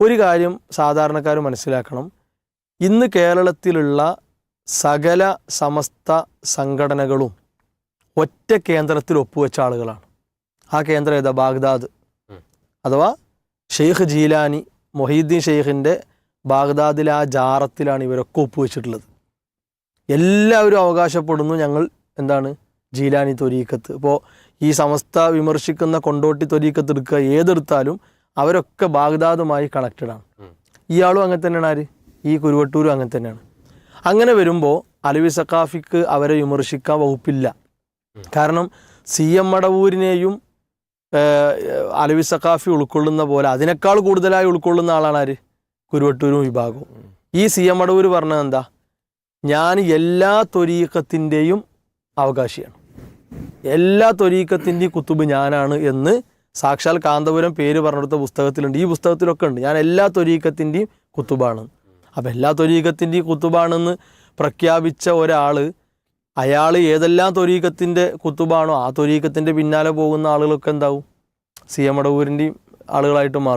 ഒരു കാര്യം സാധാരണക്കാർ മനസ്സിലാക്കണം, ഇന്ന് കേരളത്തിലുള്ള സകല സമസ്ത സംഘടനകളും ഒറ്റ കേന്ദ്രത്തിൽ ഒപ്പുവെച്ച ആളുകളാണ്. ആ കേന്ദ്രം ഏതാ? ബാഗ്ദാദ്, അഥവാ ഷെയ്ഖ് ജീലാനി മൊഹീദ്ദീൻ ഷെയ്ഖിൻ്റെ ബാഗ്ദാദിലെ ആ ജാറത്തിലാണ് ഇവരൊക്കെ ഒപ്പുവെച്ചിട്ടുള്ളത്. എല്ലാവരും അവകാശപ്പെടുന്നു ഞങ്ങൾ എന്താണ് ജീലാനി ത്വരീഖത്ത്. ഇപ്പോൾ ഈ സമസ്ത വിമർശിക്കുന്ന കൊണ്ടോട്ടി ത്വരീഖത്ത് എടുക്കുക, ഏതെടുത്താലും അവരൊക്കെ ബാഗ്ദാദുമായി കണക്റ്റഡാണ്. ഇയാളും അങ്ങനെ തന്നെയാണ്. ആര്? ഈ കുരുവട്ടൂരും അങ്ങനെ തന്നെയാണ്. അങ്ങനെ വരുമ്പോൾ അലവി സഖാഫിക്ക് അവരെ വിമർശിക്കാൻ വകുപ്പില്ല. കാരണം CM മടവൂരിനെയും അലവി സഖാഫി ഉൾക്കൊള്ളുന്ന പോലെ അതിനേക്കാൾ കൂടുതലായി ഉൾക്കൊള്ളുന്ന ആളാണ് ആര്? കുരുവട്ടൂരും വിഭാഗവും. ഈ CM മടവൂർ പറഞ്ഞത് എന്താ? ഞാൻ എല്ലാ ത്വരീഖത്തിൻ്റെയും അവകാശിയാണ്, എല്ലാ ത്വരീഖത്തിൻ്റെയും കുത്തുബ് ഞാനാണ് എന്ന് സാക്ഷാൽ കാന്തപുരം പേര് പറഞ്ഞെടുത്ത പുസ്തകത്തിലുണ്ട്. ഈ പുസ്തകത്തിലൊക്കെ ഉണ്ട്, ഞാൻ എല്ലാ ത്വരീഖത്തിൻ്റെയും കുത്തുബാണ്. അപ്പം എല്ലാ ത്വരീഖത്തിൻ്റെയും കുത്തുബാണെന്ന് പ്രഖ്യാപിച്ച ഒരാൾ, അയാൾ ഏതെല്ലാം ത്വരീഖത്തിൻ്റെ കുത്തുബാണോ ആ ത്വരീഖത്തിൻ്റെ പിന്നാലെ പോകുന്ന ആളുകളൊക്കെ എന്താവും? CM മടവൂരിൻ്റെയും ആളുകളായിട്ട് മാറും.